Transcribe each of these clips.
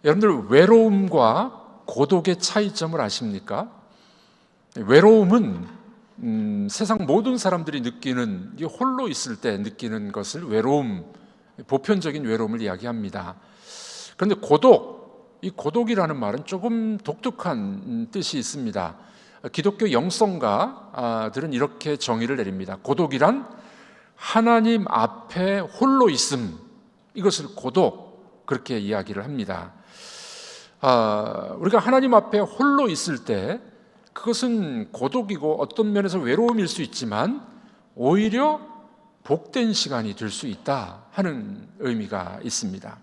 여러분들 외로움과 고독의 차이점을 아십니까? 외로움은 세상 모든 사람들이 느끼는, 홀로 있을 때 느끼는 것을 외로움, 보편적인 외로움을 이야기합니다. 그런데 이 고독이라는 말은 조금 독특한 뜻이 있습니다. 기독교 영성가들은 이렇게 정의를 내립니다. 고독이란 하나님 앞에 홀로 있음, 이것을 고독, 그렇게 이야기를 합니다. 우리가 하나님 앞에 홀로 있을 때 그것은 고독이고 어떤 면에서 외로움일 수 있지만 오히려 복된 시간이 될 수 있다 하는 의미가 있습니다.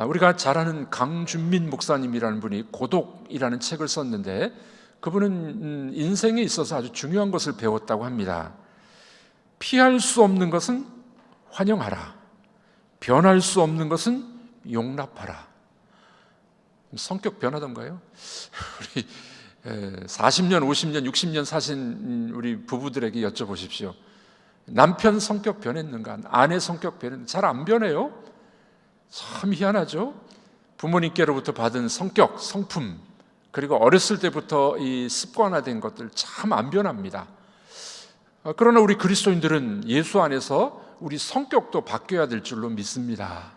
우리가 잘 아는 강준민 목사님이라는 분이 고독이라는 책을 썼는데, 그분은 인생에 있어서 아주 중요한 것을 배웠다고 합니다. 피할 수 없는 것은 환영하라, 변할 수 없는 것은 용납하라. 성격 변하던가요? 우리 40년, 50년, 60년 사신 우리 부부들에게 여쭤보십시오. 남편 성격 변했는가? 아내 성격 변했는가? 잘 안 변해요. 참 희한하죠. 부모님께로부터 받은 성격, 성품, 그리고 어렸을 때부터 이 습관화된 것들 참 안 변합니다. 그러나 우리 그리스도인들은 예수 안에서 우리 성격도 바뀌어야 될 줄로 믿습니다.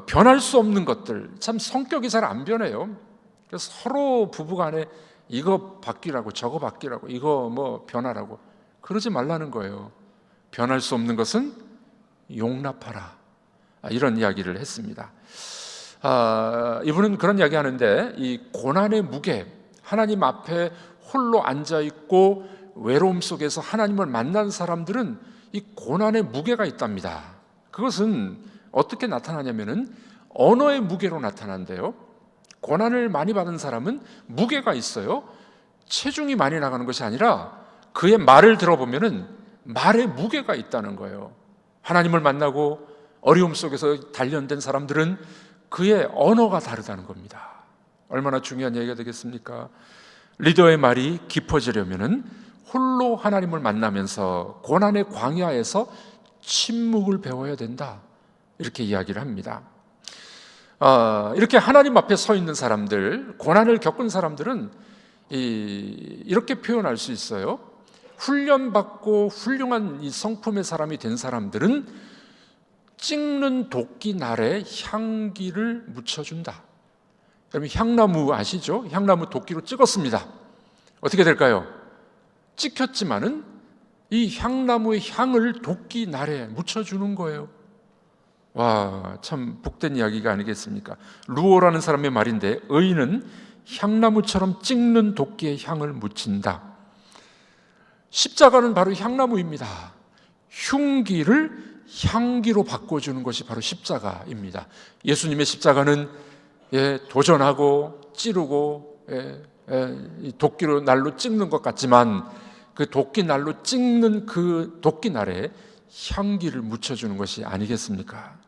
변할 수 없는 것들, 참 성격이 잘 안 변해요. 그래서 서로 부부간에 이거 바뀌라고, 저거 바뀌라고, 이거 뭐 변하라고 그러지 말라는 거예요. 변할 수 없는 것은 용납하라, 이런 이야기를 했습니다. 이분은 그런 이야기 하는데, 이 고난의 무게, 하나님 앞에 홀로 앉아있고 외로움 속에서 하나님을 만난 사람들은 이 고난의 무게가 있답니다. 그것은 어떻게 나타나냐면은 언어의 무게로 나타난대요. 고난을 많이 받은 사람은 무게가 있어요. 체중이 많이 나가는 것이 아니라 그의 말을 들어보면은 말에 무게가 있다는 거예요. 하나님을 만나고 어려움 속에서 단련된 사람들은 그의 언어가 다르다는 겁니다. 얼마나 중요한 얘기가 되겠습니까? 리더의 말이 깊어지려면은 홀로 하나님을 만나면서 고난의 광야에서 침묵을 배워야 된다, 이렇게 이야기를 합니다. 이렇게 하나님 앞에 서 있는 사람들, 고난을 겪은 사람들은 이렇게 표현할 수 있어요. 훈련받고 훌륭한 이 성품의 사람이 된 사람들은 찍는 도끼 날에 향기를 묻혀준다. 여러분 향나무 아시죠? 향나무 도끼로 찍었습니다. 어떻게 될까요? 찍혔지만은 이 향나무의 향을 도끼 날에 묻혀주는 거예요. 와, 참 복된 이야기가 아니겠습니까? 루오라는 사람의 말인데, 의인은 향나무처럼 찍는 도끼의 향을 묻힌다. 십자가는 바로 향나무입니다. 흉기를 향기로 바꿔주는 것이 바로 십자가입니다. 예수님의 십자가는 도전하고 찌르고 도끼로 날로 찍는 것 같지만, 그 도끼 날로 찍는 그 도끼 날에 향기를 묻혀주는 것이 아니겠습니까?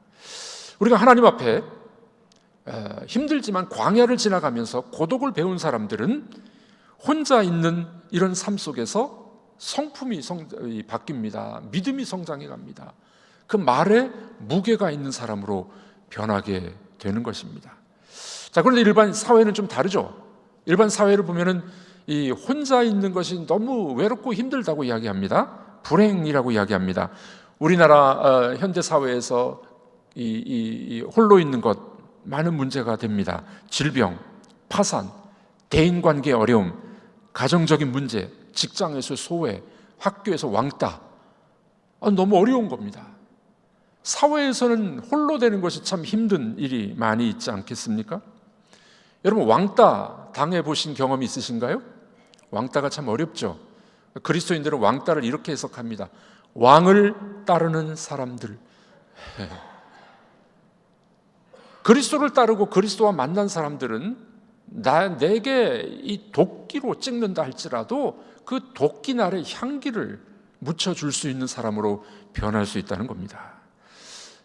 우리가 하나님 앞에 힘들지만 광야를 지나가면서 고독을 배운 사람들은 혼자 있는 이런 삶 속에서 성품이 바뀝니다. 믿음이 성장해 갑니다. 그 말에 무게가 있는 사람으로 변하게 되는 것입니다. 자, 그런데 일반 사회는 좀 다르죠. 일반 사회를 보면은 이 혼자 있는 것이 너무 외롭고 힘들다고 이야기합니다. 불행이라고 이야기합니다. 우리나라 현대 사회에서 이 홀로 있는 것 많은 문제가 됩니다. 질병, 파산, 대인관계 어려움, 가정적인 문제, 직장에서 소외, 학교에서 왕따, 너무 어려운 겁니다. 사회에서는 홀로 되는 것이 참 힘든 일이 많이 있지 않겠습니까? 여러분 왕따 당해보신 경험이 있으신가요? 왕따가 참 어렵죠. 그리스도인들은 왕따를 이렇게 해석합니다. 왕을 따르는 사람들. 그리스도를 따르고 그리스도와 만난 사람들은 내게 이 도끼로 찍는다 할지라도 그 도끼 날에 향기를 묻혀줄 수 있는 사람으로 변할 수 있다는 겁니다.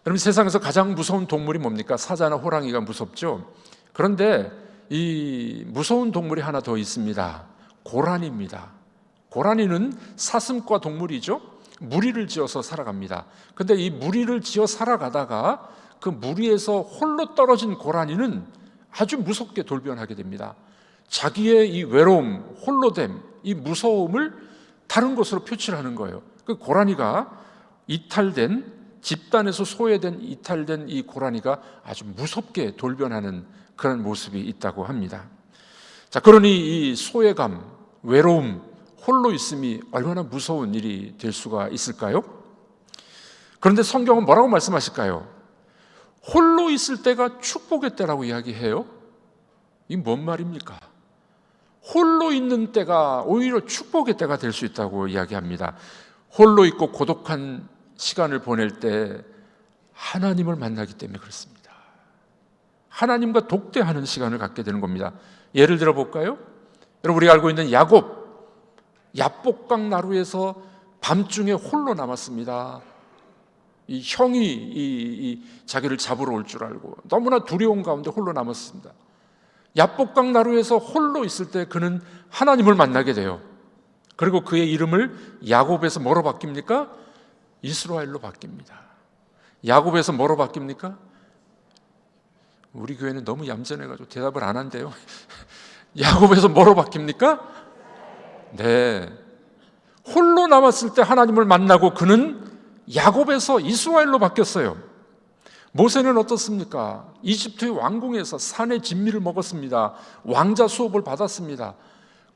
여러분 세상에서 가장 무서운 동물이 뭡니까? 사자나 호랑이가 무섭죠. 그런데 이 무서운 동물이 하나 더 있습니다. 고라니입니다. 고라니는 사슴과 동물이죠. 무리를 지어서 살아갑니다. 그런데 이 무리를 지어 살아가다가 그 무리에서 홀로 떨어진 고라니는 아주 무섭게 돌변하게 됩니다. 자기의 이 외로움, 홀로됨, 이 무서움을 다른 것으로 표출하는 거예요. 그 고라니가 이탈된, 집단에서 소외된 이탈된 이 고라니가 아주 무섭게 돌변하는 그런 모습이 있다고 합니다. 자, 그러니 이 소외감, 외로움, 홀로 있음이 얼마나 무서운 일이 될 수가 있을까요? 그런데 성경은 뭐라고 말씀하실까요? 홀로 있을 때가 축복의 때라고 이야기해요. 이게 뭔 말입니까? 홀로 있는 때가 오히려 축복의 때가 될 수 있다고 이야기합니다. 홀로 있고 고독한 시간을 보낼 때 하나님을 만나기 때문에 그렇습니다. 하나님과 독대하는 시간을 갖게 되는 겁니다. 예를 들어 볼까요? 여러분, 우리가 알고 있는 야복강 나루에서 밤중에 홀로 남았습니다. 이 형이 자기를 잡으러 올 줄 알고 너무나 두려운 가운데 홀로 남았습니다. 야복강 나루에서 홀로 있을 때 그는 하나님을 만나게 돼요. 그리고 그의 이름을 야곱에서 뭐로 바뀝니까? 이스라엘로 바뀝니다. 야곱에서 뭐로 바뀝니까? 우리 교회는 너무 얌전해가지고 대답을 안 한대요. 야곱에서 뭐로 바뀝니까? 네, 홀로 남았을 때 하나님을 만나고 그는 야곱에서 이스라엘로 바뀌었어요. 모세는 어떻습니까? 이집트의 왕궁에서 산의 진미를 먹었습니다. 왕자 수업을 받았습니다.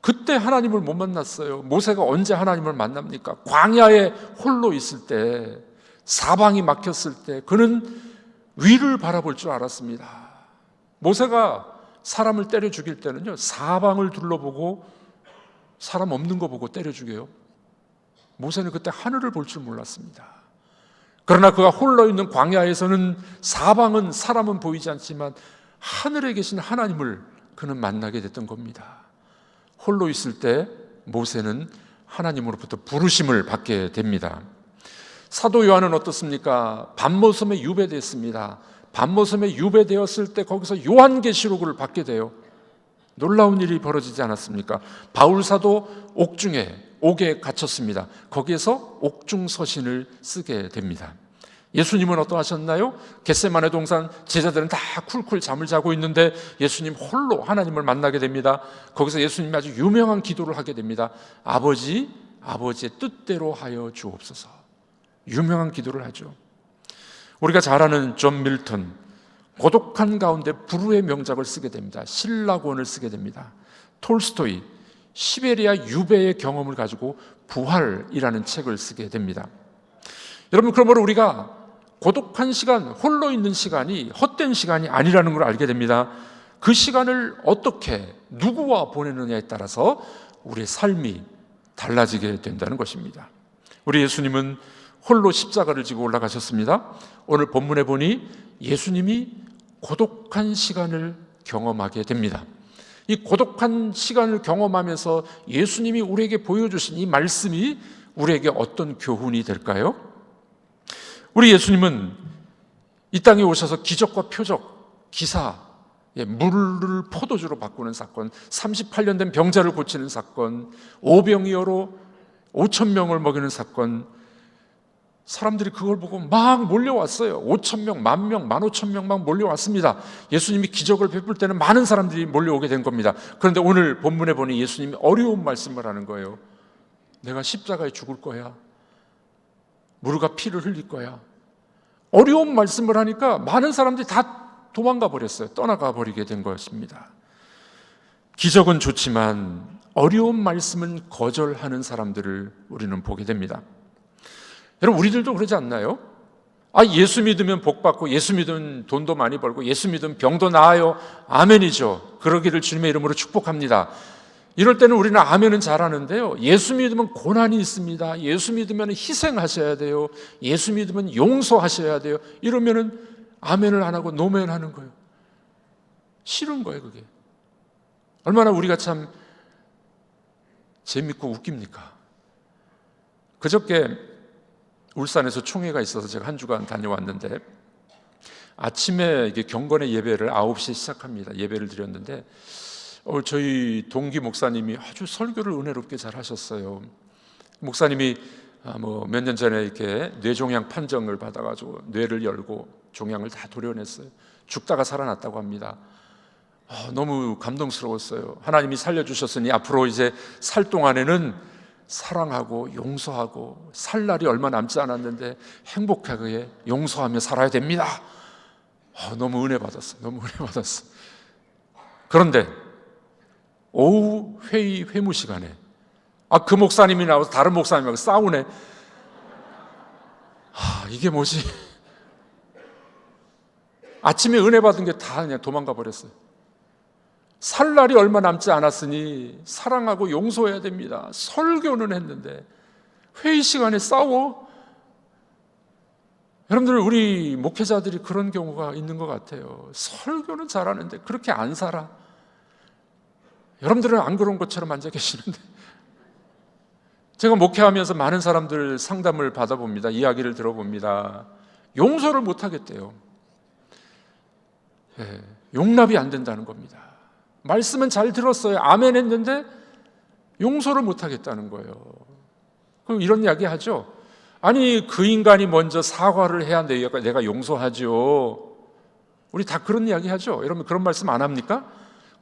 그때 하나님을 못 만났어요. 모세가 언제 하나님을 만납니까? 광야에 홀로 있을 때, 사방이 막혔을 때 그는 위를 바라볼 줄 알았습니다. 모세가 사람을 때려 죽일 때는요, 사방을 둘러보고 사람 없는 거 보고 때려 죽여요. 모세는 그때 하늘을 볼 줄 몰랐습니다. 그러나 그가 홀로 있는 광야에서는 사방은 사람은 보이지 않지만 하늘에 계신 하나님을 그는 만나게 됐던 겁니다. 홀로 있을 때 모세는 하나님으로부터 부르심을 받게 됩니다. 사도 요한은 어떻습니까? 밤모섬에 유배됐습니다. 밤모섬에 유배되었을 때 거기서 요한계시록을 받게 돼요. 놀라운 일이 벌어지지 않았습니까? 바울 사도 옥에 갇혔습니다. 거기에서 옥중서신을 쓰게 됩니다. 예수님은 어떠하셨나요? 겟세마네 동산 제자들은 다 쿨쿨 잠을 자고 있는데 예수님 홀로 하나님을 만나게 됩니다. 거기서 예수님이 아주 유명한 기도를 하게 됩니다. 아버지의 뜻대로 하여 주옵소서. 유명한 기도를 하죠. 우리가 잘 아는 존 밀턴, 고독한 가운데 불후의 명작을 쓰게 됩니다. 신라권을 쓰게 됩니다. 톨스토이, 시베리아 유배의 경험을 가지고 부활이라는 책을 쓰게 됩니다. 여러분, 그러므로 우리가 고독한 시간, 홀로 있는 시간이 헛된 시간이 아니라는 걸 알게 됩니다. 그 시간을 어떻게 누구와 보내느냐에 따라서 우리의 삶이 달라지게 된다는 것입니다. 우리 예수님은 홀로 십자가를 지고 올라가셨습니다. 오늘 본문에 보니 예수님이 고독한 시간을 경험하게 됩니다. 이 고독한 시간을 경험하면서 예수님이 우리에게 보여주신 이 말씀이 우리에게 어떤 교훈이 될까요? 우리 예수님은 이 땅에 오셔서 기적과 표적, 기사, 물을 포도주로 바꾸는 사건, 38년 된 병자를 고치는 사건, 오병이어로 5,000명을 먹이는 사건, 사람들이 그걸 보고 막 몰려왔어요. 5,000명, 10,000명, 15,000명 막 몰려왔습니다. 예수님이 기적을 베풀 때는 많은 사람들이 몰려오게 된 겁니다. 그런데 오늘 본문에 보니 예수님이 어려운 말씀을 하는 거예요. 내가 십자가에 죽을 거야. 무릎과 피를 흘릴 거야. 어려운 말씀을 하니까 많은 사람들이 다 도망가 버렸어요. 떠나가 버리게 된 것입니다. 기적은 좋지만 어려운 말씀은 거절하는 사람들을 우리는 보게 됩니다. 여러분, 우리들도 그러지 않나요? 예수 믿으면 복 받고, 예수 믿으면 돈도 많이 벌고, 예수 믿으면 병도 나아요. 아멘이죠. 그러기를 주님의 이름으로 축복합니다. 이럴 때는 우리는 아멘은 잘하는데요, 예수 믿으면 고난이 있습니다. 예수 믿으면 희생하셔야 돼요. 예수 믿으면 용서하셔야 돼요. 이러면은 아멘을 안 하고 노멘 하는 거예요. 싫은 거예요, 그게. 얼마나 우리가 참 재밌고 웃깁니까? 그저께 울산에서 총회가 있어서 제가 한 주간 다녀왔는데, 아침에 이게 경건의 예배를 9시에 시작합니다. 예배를 드렸는데 저희 동기 목사님이 아주 설교를 은혜롭게 잘 하셨어요. 목사님이 몇 년 전에 이렇게 뇌종양 판정을 받아가지고 뇌를 열고 종양을 다 도려냈어요. 죽다가 살아났다고 합니다. 너무 감동스러웠어요. 하나님이 살려주셨으니 앞으로 이제 살 동안에는 사랑하고 용서하고 살 날이 얼마 남지 않았는데 행복하게 용서하며 살아야 됩니다. 너무 은혜 받았어. 너무 은혜 받았어. 그런데 오후 회무 시간에 그 목사님이 나와서 다른 목사님하고 싸우네. 이게 뭐지? 아침에 은혜 받은 게 다 그냥 도망가 버렸어요. 살 날이 얼마 남지 않았으니 사랑하고 용서해야 됩니다. 설교는 했는데 회의 시간에 싸워? 여러분들, 우리 목회자들이 그런 경우가 있는 것 같아요. 설교는 잘하는데 그렇게 안 살아. 여러분들은 안 그런 것처럼 앉아 계시는데, 제가 목회하면서 많은 사람들 상담을 받아봅니다. 이야기를 들어봅니다. 용서를 못 하겠대요. 용납이 안 된다는 겁니다. 말씀은 잘 들었어요. 아멘 했는데 용서를 못 하겠다는 거예요. 그럼 이런 이야기 하죠. 아니, 그 인간이 먼저 사과를 해야 내가 용서하죠. 우리 다 그런 이야기 하죠. 여러분, 그런 말씀 안 합니까?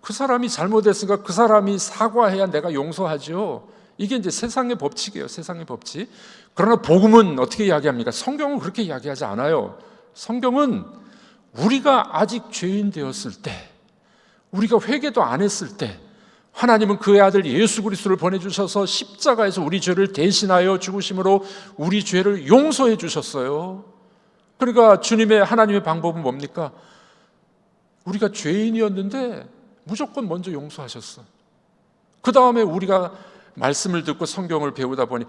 그 사람이 잘못했으니까 그 사람이 사과해야 내가 용서하죠. 이게 이제 세상의 법칙이에요. 세상의 법칙. 그러나 복음은 어떻게 이야기합니까? 성경은 그렇게 이야기하지 않아요. 성경은 우리가 아직 죄인 되었을 때, 우리가 회개도 안 했을 때 하나님은 그의 아들 예수 그리스도를 보내주셔서 십자가에서 우리 죄를 대신하여 죽으심으로 우리 죄를 용서해 주셨어요. 그러니까 하나님의 방법은 뭡니까? 우리가 죄인이었는데 무조건 먼저 용서하셨어. 그 다음에 우리가 말씀을 듣고 성경을 배우다 보니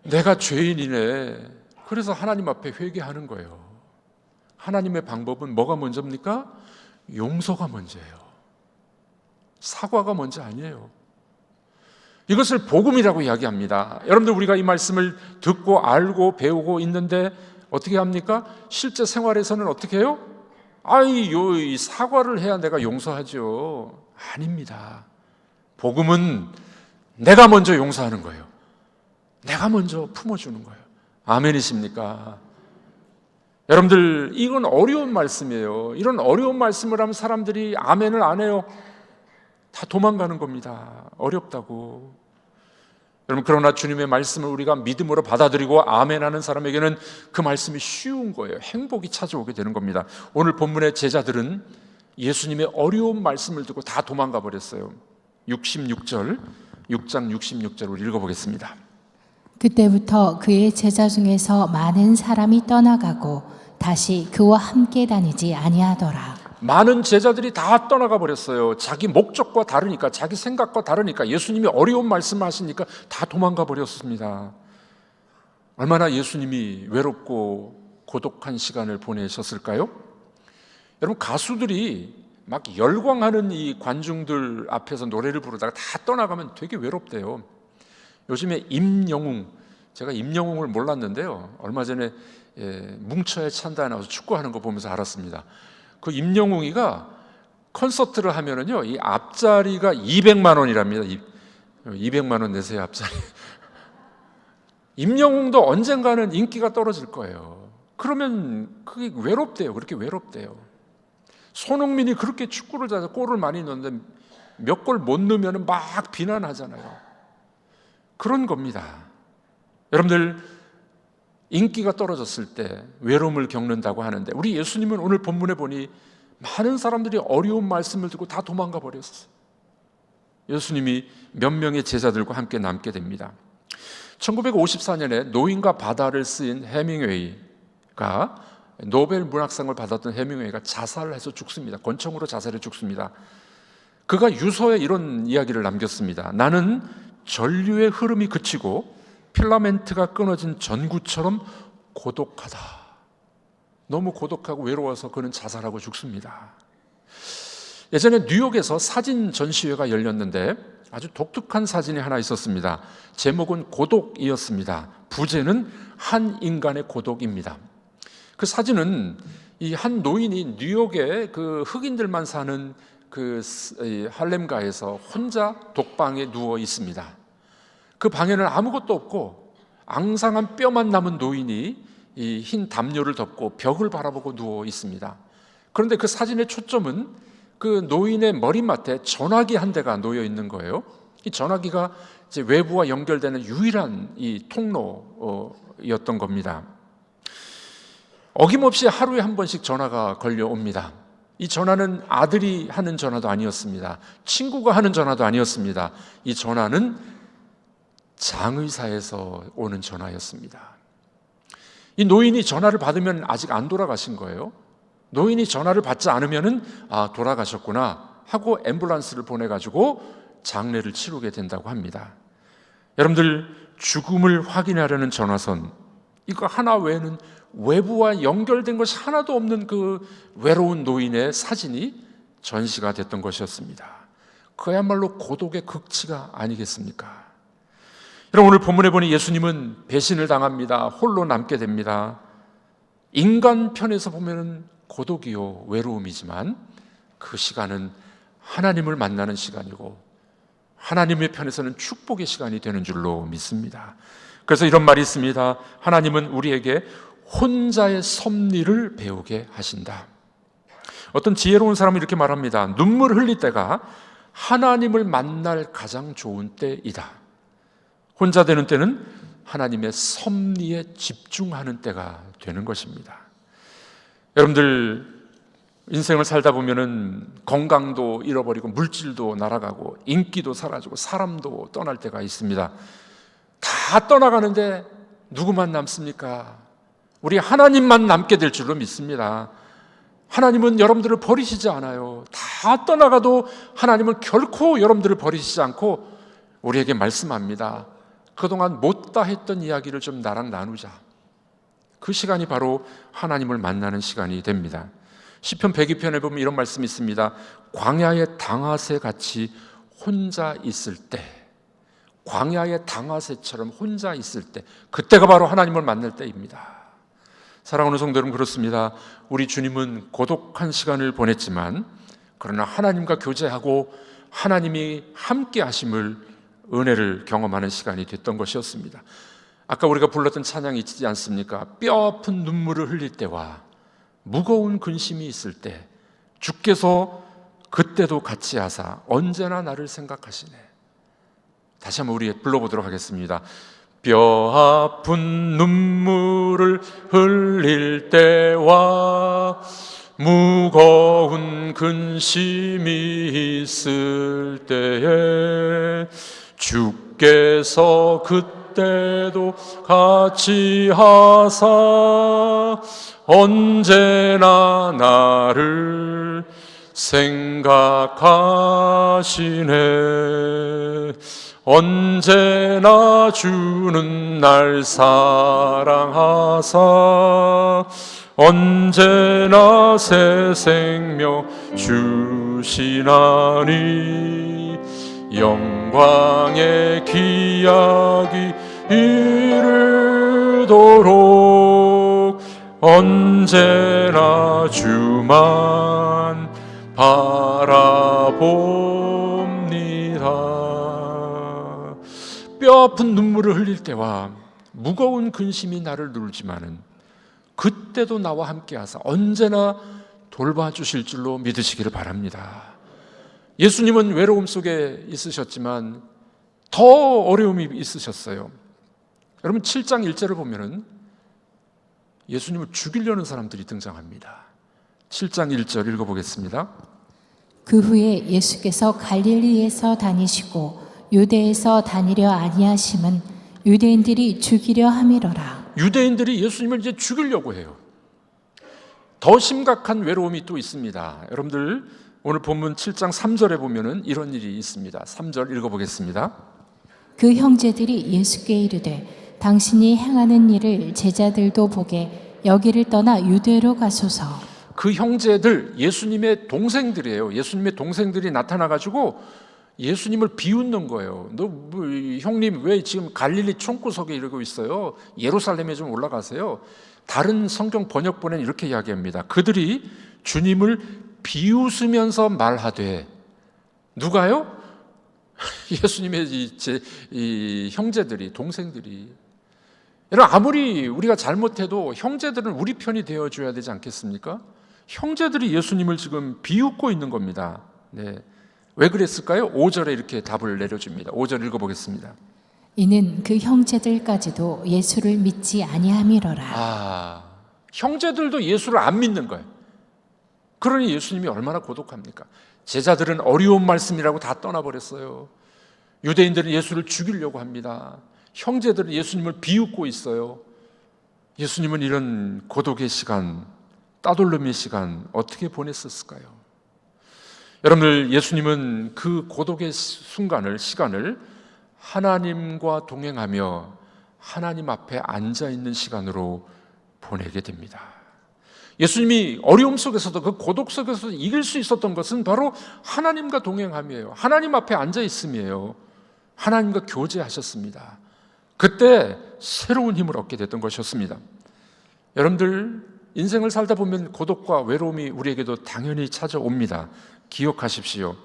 내가 죄인이네. 그래서 하나님 앞에 회개하는 거예요. 하나님의 방법은 뭐가 먼저입니까? 용서가 먼저예요. 사과가 먼저 아니에요. 이것을 복음이라고 이야기합니다. 여러분들, 우리가 이 말씀을 듣고 알고 배우고 있는데 어떻게 합니까? 실제 생활에서는 어떻게 해요? 사과를 해야 내가 용서하죠. 아닙니다. 복음은 내가 먼저 용서하는 거예요. 내가 먼저 품어주는 거예요. 아멘이십니까? 여러분들, 이건 어려운 말씀이에요. 이런 어려운 말씀을 하면 사람들이 아멘을 안 해요. 다 도망가는 겁니다. 어렵다고. 여러분, 그러나 주님의 말씀을 우리가 믿음으로 받아들이고 아멘하는 사람에게는 그 말씀이 쉬운 거예요. 행복이 찾아오게 되는 겁니다. 오늘 본문의 제자들은 예수님의 어려운 말씀을 듣고 다 도망가 버렸어요. 6장 66절 우리 읽어보겠습니다. 그때부터 그의 제자 중에서 많은 사람이 떠나가고 다시 그와 함께 다니지 아니하더라. 많은 제자들이 다 떠나가 버렸어요. 자기 목적과 다르니까, 자기 생각과 다르니까, 예수님이 어려운 말씀을 하시니까 다 도망가 버렸습니다. 얼마나 예수님이 외롭고 고독한 시간을 보내셨을까요? 여러분, 가수들이 막 열광하는 이 관중들 앞에서 노래를 부르다가 다 떠나가면 되게 외롭대요. 요즘에 제가 임영웅을 몰랐는데요, 얼마 전에 뭉쳐야 찬다에 나와서 축구하는 거 보면서 알았습니다. 그 임영웅이가 콘서트를 하면은요, 이 앞자리가 200만 원이랍니다. 200만 원 내세요, 앞자리. 임영웅도 언젠가는 인기가 떨어질 거예요. 그러면 그게 외롭대요. 그렇게 외롭대요. 손흥민이 그렇게 축구를 잘해서 골을 많이 넣는데 몇 골 못 넣으면 막 비난하잖아요. 그런 겁니다. 여러분들, 인기가 떨어졌을 때 외로움을 겪는다고 하는데, 우리 예수님은 오늘 본문에 보니 많은 사람들이 어려운 말씀을 듣고 다 도망가 버렸어요. 예수님이 몇 명의 제자들과 함께 남게 됩니다. 1954년에 노인과 바다를 쓰인 해밍웨이가, 노벨 문학상을 받았던 해밍웨이가 자살을 해서 죽습니다. 권총으로 자살해 죽습니다. 그가 유서에 이런 이야기를 남겼습니다. 나는 전류의 흐름이 그치고 필라멘트가 끊어진 전구처럼 고독하다. 너무 고독하고 외로워서 그는 자살하고 죽습니다. 예전에 뉴욕에서 사진 전시회가 열렸는데 아주 독특한 사진이 하나 있었습니다. 제목은 고독이었습니다. 부제는 한 인간의 고독입니다. 그 사진은 이 한 노인이 뉴욕의 그 흑인들만 사는 그 할렘가에서 혼자 독방에 누워 있습니다. 그 방에는 아무것도 없고 앙상한 뼈만 남은 노인이 이 흰 담요를 덮고 벽을 바라보고 누워 있습니다. 그런데 그 사진의 초점은 그 노인의 머리맡에 전화기 한 대가 놓여 있는 거예요. 이 전화기가 이제 외부와 연결되는 유일한 이 통로였던 겁니다. 어김없이 하루에 한 번씩 전화가 걸려옵니다. 이 전화는 아들이 하는 전화도 아니었습니다. 친구가 하는 전화도 아니었습니다. 이 전화는 장의사에서 오는 전화였습니다. 이 노인이 전화를 받으면 아직 안 돌아가신 거예요. 노인이 전화를 받지 않으면은 돌아가셨구나 하고 앰뷸런스를 보내가지고 장례를 치르게 된다고 합니다. 여러분들, 죽음을 확인하려는 전화선, 이거 하나 외에는 외부와 연결된 것이 하나도 없는 그 외로운 노인의 사진이 전시가 됐던 것이었습니다. 그야말로 고독의 극치가 아니겠습니까? 여러분, 오늘 본문에 보니 예수님은 배신을 당합니다. 홀로 남게 됩니다. 인간 편에서 보면 고독이요 외로움이지만 그 시간은 하나님을 만나는 시간이고 하나님의 편에서는 축복의 시간이 되는 줄로 믿습니다. 그래서 이런 말이 있습니다. 하나님은 우리에게 혼자의 섭리를 배우게 하신다. 어떤 지혜로운 사람은 이렇게 말합니다. 눈물을 흘릴 때가 하나님을 만날 가장 좋은 때이다. 혼자 되는 때는 하나님의 섭리에 집중하는 때가 되는 것입니다. 여러분들, 인생을 살다 보면은 건강도 잃어버리고 물질도 날아가고 인기도 사라지고 사람도 떠날 때가 있습니다. 다 떠나가는데 누구만 남습니까? 우리 하나님만 남게 될 줄로 믿습니다. 하나님은 여러분들을 버리시지 않아요. 다 떠나가도 하나님은 결코 여러분들을 버리시지 않고 우리에게 말씀합니다. 그동안 못다 했던 이야기를 좀 나랑 나누자. 그 시간이 바로 하나님을 만나는 시간이 됩니다. 시편 102편에 보면 이런 말씀이 있습니다. 광야의 당아새 같이 혼자 있을 때, 광야의 당아새처럼 혼자 있을 때, 그때가 바로 하나님을 만날 때입니다. 사랑하는 성도 여러분, 그렇습니다. 우리 주님은 고독한 시간을 보냈지만 그러나 하나님과 교제하고 하나님이 함께 하심을, 은혜를 경험하는 시간이 됐던 것이었습니다. 아까 우리가 불렀던 찬양이 있지 않습니까? 뼈아픈 눈물을 흘릴 때와 무거운 근심이 있을 때 주께서 그때도 같이 하사 언제나 나를 생각하시네. 다시 한번 우리 불러보도록 하겠습니다. 뼈아픈 눈물을 흘릴 때와 무거운 근심이 있을 때에 주께서 그때도 같이 하사 언제나 나를 생각하시네. 언제나 주는 날 사랑하사 언제나 새 생명 주시나니 영광의 기약이 이르도록 언제나 주만 바라봅니다. 뼈아픈 눈물을 흘릴 때와 무거운 근심이 나를 누르지만은 그때도 나와 함께 하사 언제나 돌봐주실 줄로 믿으시기를 바랍니다. 예수님은 외로움 속에 있으셨지만 더 어려움이 있으셨어요. 여러분, 7장 1절을 보면은 예수님을 죽이려는 사람들이 등장합니다. 7장 1절 읽어보겠습니다. 그 후에 예수께서 갈릴리에서 다니시고 유대에서 다니려 아니하심은 유대인들이 죽이려 함이로라. 유대인들이 예수님을 이제 죽이려고 해요. 더 심각한 외로움이 또 있습니다. 여러분들, 오늘 본문 7장 3절에 보면은 이런 일이 있습니다. 3절 읽어보겠습니다. 그 형제들이 예수께 이르되 당신이 행하는 일을 제자들도 보게 여기를 떠나 유대로 가소서. 그 형제들, 예수님의 동생들이에요. 예수님의 동생들이 나타나가지고 예수님을 비웃는 거예요. 너 뭐, 형님 왜 지금 갈릴리 총구석에 이러고 있어요? 예루살렘에 좀 올라가세요. 다른 성경 번역본에는 이렇게 이야기합니다. 그들이 주님을 비웃으면서 말하되, 누가요? 예수님의 이 형제들이, 동생들이. 여러분, 아무리 우리가 잘못해도 형제들은 우리 편이 되어줘야 되지 않겠습니까? 형제들이 예수님을 지금 비웃고 있는 겁니다. 네. 왜 그랬을까요? 5절에 이렇게 답을 내려줍니다. 5절 읽어보겠습니다. 이는 그 형제들까지도 예수를 믿지 아니함이로라. 형제들도 예수를 안 믿는 거예요. 그러니 예수님이 얼마나 고독합니까? 제자들은 어려운 말씀이라고 다 떠나버렸어요. 유대인들은 예수를 죽이려고 합니다. 형제들은 예수님을 비웃고 있어요. 예수님은 이런 고독의 시간, 따돌림의 시간 어떻게 보냈었을까요? 여러분들, 예수님은 그 고독의 시간을 하나님과 동행하며 하나님 앞에 앉아있는 시간으로 보내게 됩니다. 예수님이 어려움 속에서도, 그 고독 속에서도 이길 수 있었던 것은 바로 하나님과 동행함이에요. 하나님 앞에 앉아있음이에요. 하나님과 교제하셨습니다. 그때 새로운 힘을 얻게 됐던 것이었습니다. 여러분들, 인생을 살다 보면 고독과 외로움이 우리에게도 당연히 찾아옵니다. 기억하십시오.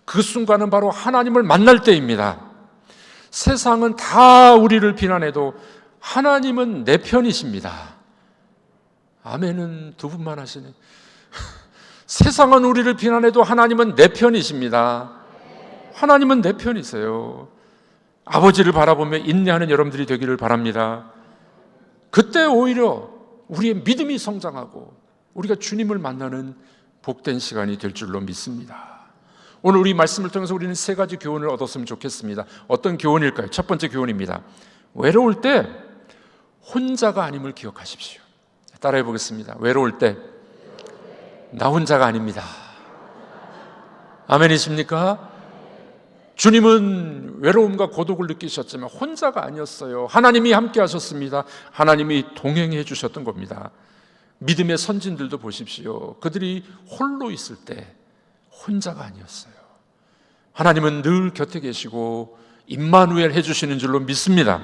그 순간은 바로 하나님을 만날 때입니다. 세상은 다 우리를 비난해도 하나님은 내 편이십니다. 아멘은 두 분만 하시네. 세상은 우리를 비난해도 하나님은 내 편이십니다. 하나님은 내 편이세요. 아버지를 바라보며 인내하는 여러분들이 되기를 바랍니다. 그때 오히려 우리의 믿음이 성장하고 우리가 주님을 만나는 복된 시간이 될 줄로 믿습니다. 오늘 우리 말씀을 통해서 우리는 세 가지 교훈을 얻었으면 좋겠습니다. 어떤 교훈일까요? 첫 번째 교훈입니다. 외로울 때 혼자가 아님을 기억하십시오. 따라해 보겠습니다. 외로울 때 나 혼자가 아닙니다. 아멘이십니까? 주님은 외로움과 고독을 느끼셨지만 혼자가 아니었어요. 하나님이 함께 하셨습니다. 하나님이 동행해 주셨던 겁니다. 믿음의 선진들도 보십시오. 그들이 홀로 있을 때 혼자가 아니었어요. 하나님은 늘 곁에 계시고 임마누엘 해주시는 줄로 믿습니다.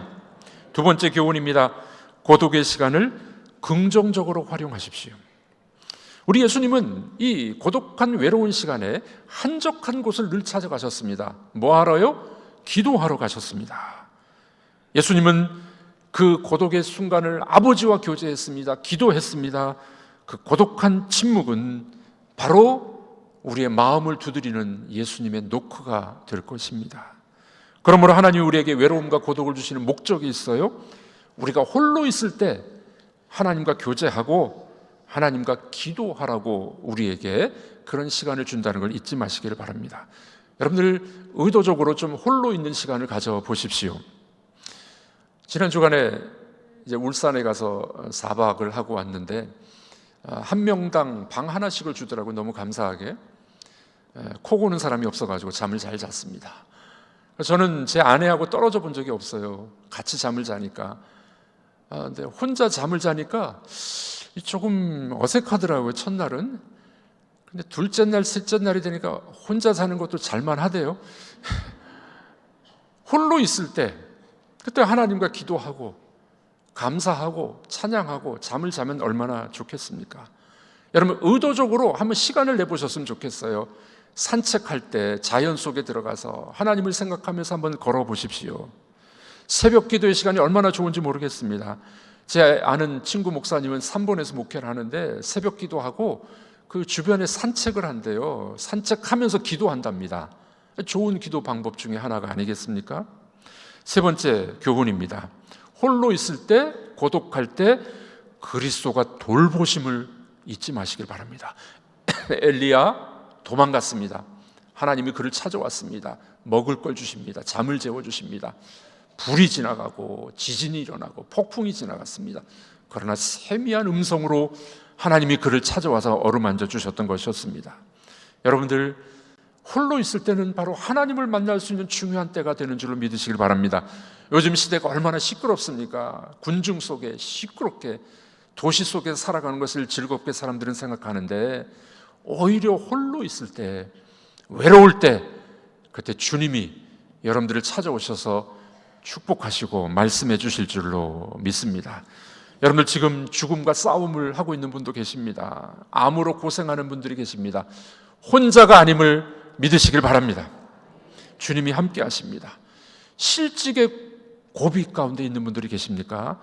두 번째 교훈입니다. 고독의 시간을 긍정적으로 활용하십시오. 우리 예수님은 이 고독한 외로운 시간에 한적한 곳을 늘 찾아가셨습니다. 뭐 하러요? 기도하러 가셨습니다. 예수님은 그 고독의 순간을 아버지와 교제했습니다. 기도했습니다. 그 고독한 침묵은 바로 우리의 마음을 두드리는 예수님의 노크가 될 것입니다. 그러므로 하나님이 우리에게 외로움과 고독을 주시는 목적이 있어요. 우리가 홀로 있을 때 하나님과 교제하고 하나님과 기도하라고 우리에게 그런 시간을 준다는 걸 잊지 마시기를 바랍니다. 여러분들 의도적으로 좀 홀로 있는 시간을 가져보십시오. 지난 주간에 이제 울산에 가서 4박을 하고 왔는데 한 명당 방 하나씩을 주더라고요. 너무 감사하게. 코 고는 사람이 없어가지고 잠을 잘 잤습니다. 저는 제 아내하고 떨어져 본 적이 없어요. 같이 잠을 자니까. 근데 혼자 잠을 자니까 조금 어색하더라고요. 첫날은. 근데 둘째 날, 셋째 날이 되니까 혼자 자는 것도 잘만하대요. 홀로 있을 때 그때 하나님과 기도하고 감사하고 찬양하고 잠을 자면 얼마나 좋겠습니까? 여러분 의도적으로 한번 시간을 내보셨으면 좋겠어요. 산책할 때 자연 속에 들어가서 하나님을 생각하면서 한번 걸어보십시오. 새벽 기도의 시간이 얼마나 좋은지 모르겠습니다. 제 아는 친구 목사님은 3번에서 목회를 하는데 새벽 기도하고 그 주변에 산책을 한대요. 산책하면서 기도한답니다. 좋은 기도 방법 중에 하나가 아니겠습니까? 세 번째 교훈입니다. 홀로 있을 때, 고독할 때 그리스도가 돌보심을 잊지 마시길 바랍니다. 엘리야 도망갔습니다. 하나님이 그를 찾아왔습니다. 먹을 걸 주십니다. 잠을 재워주십니다. 불이 지나가고 지진이 일어나고 폭풍이 지나갔습니다. 그러나 세미한 음성으로 하나님이 그를 찾아와서 어루만져 주셨던 것이었습니다. 여러분들 홀로 있을 때는 바로 하나님을 만날 수 있는 중요한 때가 되는 줄로 믿으시길 바랍니다. 요즘 시대가 얼마나 시끄럽습니까? 군중 속에 시끄럽게 도시 속에서 살아가는 것을 즐겁게 사람들은 생각하는데 오히려 홀로 있을 때, 외로울 때 그때 주님이 여러분들을 찾아오셔서 축복하시고 말씀해 주실 줄로 믿습니다. 여러분들 지금 죽음과 싸움을 하고 있는 분도 계십니다. 암으로 고생하는 분들이 계십니다. 혼자가 아님을 믿으시길 바랍니다. 주님이 함께 하십니다. 실직의 고비 가운데 있는 분들이 계십니까?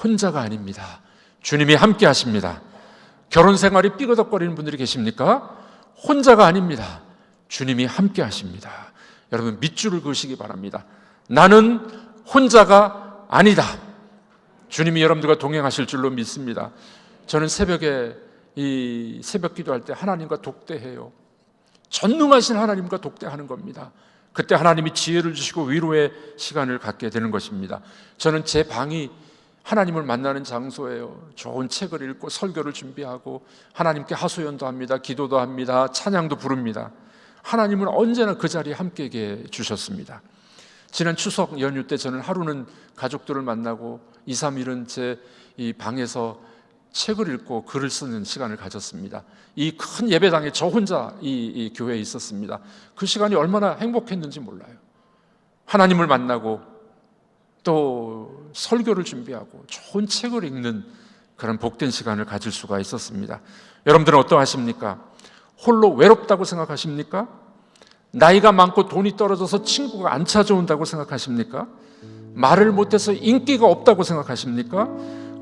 혼자가 아닙니다. 주님이 함께 하십니다. 결혼 생활이 삐그덕거리는 분들이 계십니까? 혼자가 아닙니다. 주님이 함께 하십니다. 여러분 밑줄을 그으시기 바랍니다. 나는 혼자가 아니다. 주님이 여러분들과 동행하실 줄로 믿습니다. 저는 새벽에 이 새벽 기도할 때 하나님과 독대해요. 전능하신 하나님과 독대하는 겁니다. 그때 하나님이 지혜를 주시고 위로의 시간을 갖게 되는 것입니다. 저는 제 방이 하나님을 만나는 장소예요. 좋은 책을 읽고 설교를 준비하고 하나님께 하소연도 합니다. 기도도 합니다. 찬양도 부릅니다. 하나님은 언제나 그 자리에 함께 주셨습니다. 지난 추석 연휴 때 저는 하루는 가족들을 만나고 2, 3일은 제 이 방에서 책을 읽고 글을 쓰는 시간을 가졌습니다. 이 큰 예배당에 저 혼자 이 교회에 있었습니다. 그 시간이 얼마나 행복했는지 몰라요. 하나님을 만나고 또 설교를 준비하고 좋은 책을 읽는 그런 복된 시간을 가질 수가 있었습니다. 여러분들은 어떠하십니까? 홀로 외롭다고 생각하십니까? 나이가 많고 돈이 떨어져서 친구가 안 찾아온다고 생각하십니까? 말을 못해서 인기가 없다고 생각하십니까?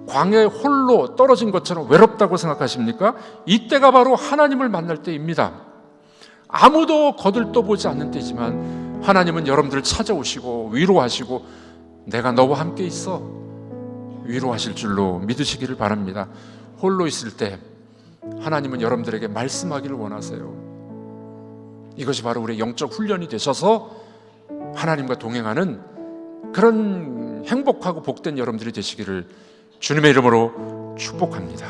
광야에 홀로 떨어진 것처럼 외롭다고 생각하십니까? 이때가 바로 하나님을 만날 때입니다. 아무도 거들떠보지 않는 때지만 하나님은 여러분들을 찾아오시고 위로하시고 내가 너와 함께 있어 위로하실 줄로 믿으시기를 바랍니다. 홀로 있을 때 하나님은 여러분들에게 말씀하기를 원하세요. 이것이 바로 우리의 영적 훈련이 되셔서 하나님과 동행하는 그런 행복하고 복된 여러분들이 되시기를 주님의 이름으로 축복합니다.